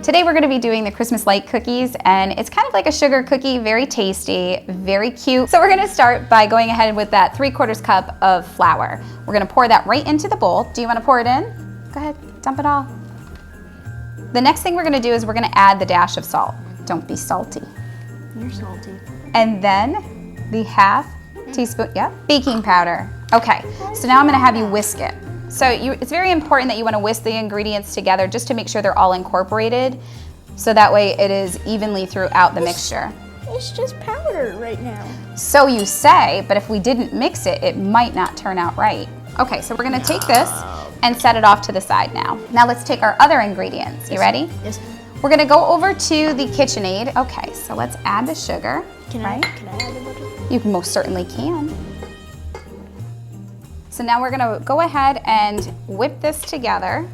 Today we're gonna be doing the Christmas light cookies, and it's kind of like a sugar cookie, very tasty, very cute. So we're gonna start by going ahead with that 3/4 cup of flour. We're gonna pour that right into the bowl. Do you wanna pour it in? Go ahead, dump it all. The next thing we're gonna do is we're gonna add the dash of salt. Don't be salty. You're salty. And then the half teaspoon, baking powder. Okay, so now I'm gonna have you whisk it. So it's very important that you wanna whisk the ingredients together just to make sure they're all incorporated, so that way it is evenly throughout the mixture. It's just powder right now. So you say, but if we didn't mix it, it might not turn out right. Okay, so we're gonna take this and set it off to the side now. Now let's take our other ingredients. You ready? Yes. We're gonna go over to the KitchenAid. Okay, so let's add the sugar. Can I add the butter? You most certainly can. So now we're gonna go ahead and whip this together.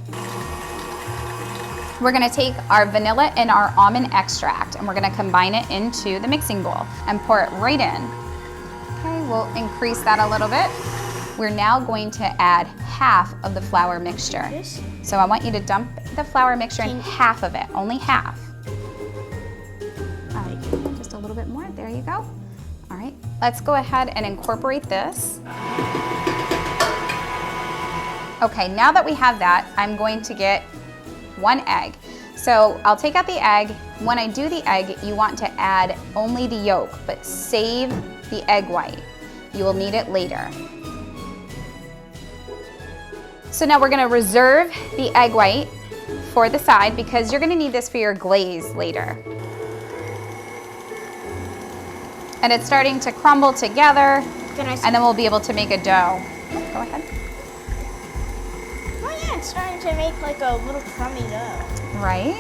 We're gonna take our vanilla and our almond extract, and we're gonna combine it into the mixing bowl and pour it right in. Okay, we'll increase that a little bit. We're now going to add half of the flour mixture. This? So I want you to dump the flour mixture in half of it, only half. All right, just a little bit more, there you go. All right, let's go ahead and incorporate this. Okay, now that we have that, I'm going to get 1 egg. So I'll take out the egg. When I do the egg, you want to add only the yolk, but save the egg white. You will need it later. So now we're gonna reserve the egg white for the side because you're gonna need this for your glaze later. And it's starting to crumble together, and then we'll be able to make a dough. Go ahead. It's starting to make like a little crummy dough. Right?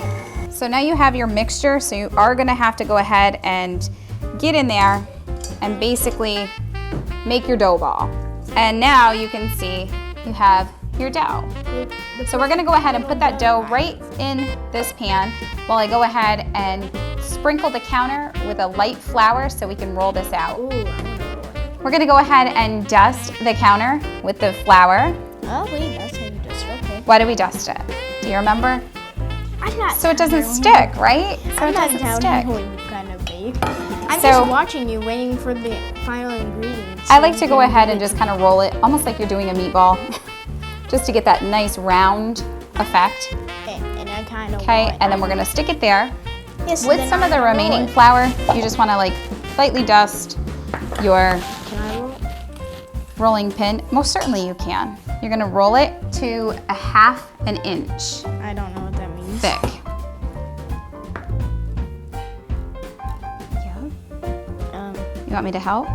So now you have your mixture, so you are gonna have to go ahead and get in there and basically make your dough ball. And now you can see you have your dough. So we're gonna go ahead and put that dough right in this pan while I go ahead and sprinkle the counter with a light flour so we can roll this out. We're gonna go ahead and dust the counter with the flour. Oh wait, that's how you dust it. Okay. Why do we dust it? Do you remember? I'm not. So it doesn't stick, right? So I'm it not doesn't telling stick. you what you kind of bake. I'm So- just watching you, waiting for the final ingredients. I like to go ahead and just kind of roll it, almost like you're doing a meatball, just to get that nice round effect. And I kind of. Okay, and then we're gonna stick it there. Yes, With then some of the I'm gonna remaining roll it. flour, you just wanna like lightly dust your Can I roll it? rolling pin. Most certainly you can. You're gonna roll it to a 1/2 inch I don't know what that means. thick. You want me to help?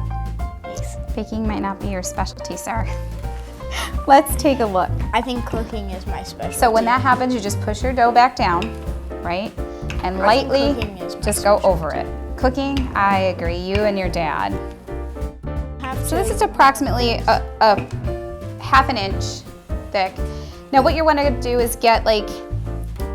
Yes. Baking might not be your specialty, sir. Let's take a look. I think cooking is my specialty. So when that happens, you just push your dough back down, right? And I think lightly cooking is my just go specialty. over it. Cooking, I agree, you and your dad. Have So to- this is approximately a 1/2 inch thick. Now what you want to do is get like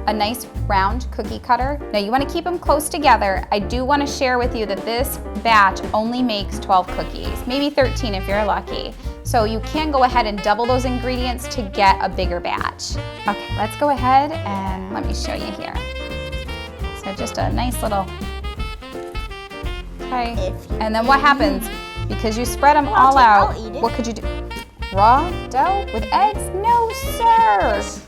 a nice round cookie cutter. Now you want to keep them close together. I do want to share with you that this batch only makes 12 cookies, maybe 13 if you're lucky. So you can go ahead and double those ingredients to get a bigger batch. Okay, let's go ahead and let me show you here. So just a nice little, okay. And then what happens? Because you spread them all out, I'll eat it. what could you do? Raw dough with eggs? No, sir. Yes.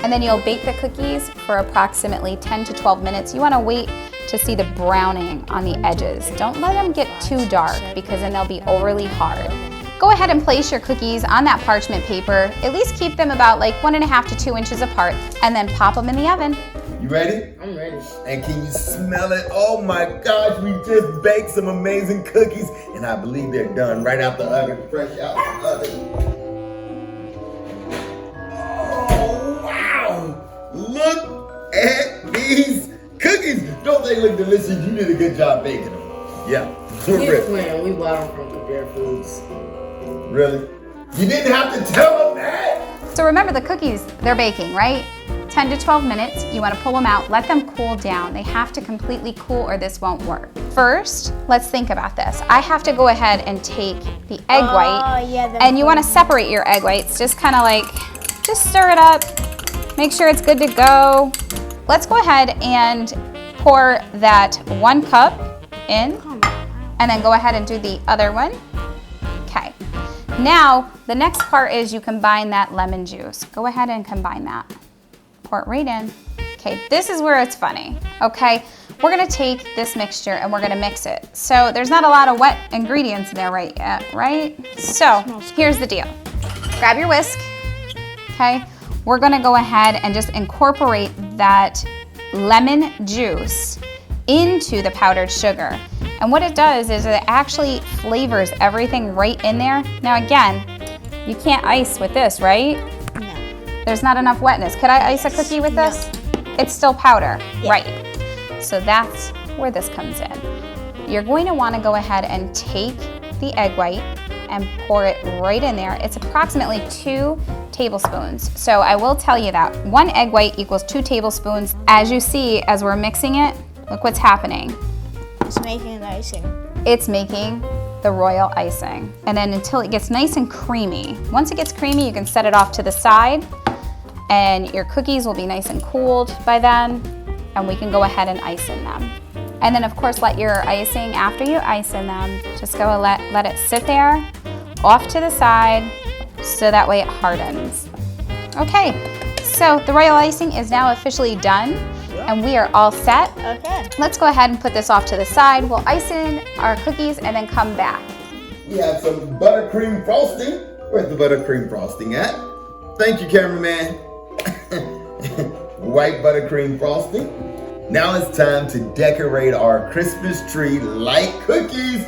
And then you'll bake the cookies for approximately 10 to 12 minutes. You want to wait to see the browning on the edges. Don't let them get too dark because then they'll be overly hard. Go ahead and place your cookies on that parchment paper. At least keep them about like 1.5 to 2 inches apart, and then pop them in the oven. You ready? I'm ready. And can you smell it? Oh my gosh, we just baked some amazing cookies, and I believe they're done right out the oven, fresh out the oven. Oh wow! Look at these cookies. Don't they look delicious? You did a good job baking them. Yeah. Here's when we bought them from Compare Foods. Really? You didn't have to tell them that. So remember the cookies, they're baking, right? 10 to 12 minutes, you wanna pull them out, let them cool down. They have to completely cool or this won't work. First, let's think about this. I have to go ahead and take the egg white, and you wanna separate your egg whites, just kinda like, just stir it up, make sure it's good to go. let's go ahead and pour that 1 cup in, and then go ahead and do the other one. Okay. Now, the next part is you combine that lemon juice. Go ahead and combine that. Pour it right in. Okay, this is where it's funny, okay? We're gonna take this mixture and we're gonna mix it. So there's not a lot of wet ingredients in there right yet, right? So here's the deal. Grab your whisk, okay? We're gonna go ahead and just incorporate that lemon juice into the powdered sugar. And what it does is it actually flavors everything right in there. Now again, you can't ice with this, right? No. There's not enough wetness. Could I ice a cookie with this? It's still powder, right? So that's where this comes in. You're going to want to go ahead and take the egg white and pour it right in there. It's approximately 2 tablespoons. So I will tell you that 1 egg white equals 2 tablespoons. As you see, as we're mixing it, look what's happening. It's making an icing. It's making the royal icing. And then until it gets nice and creamy. Once it gets creamy, you can set it off to the side, and your cookies will be nice and cooled by then, and we can go ahead and ice in them. And then of course let your icing, after you ice in them, just go and let it sit there off to the side so that way it hardens. Okay, so the royal icing is now officially done and we are all set. Okay. Let's go ahead and put this off to the side. We'll ice in our cookies and then come back. We have some buttercream frosting. Where's the buttercream frosting at? Thank you, cameraman. White buttercream frosting. Now it's time to decorate our Christmas tree like cookies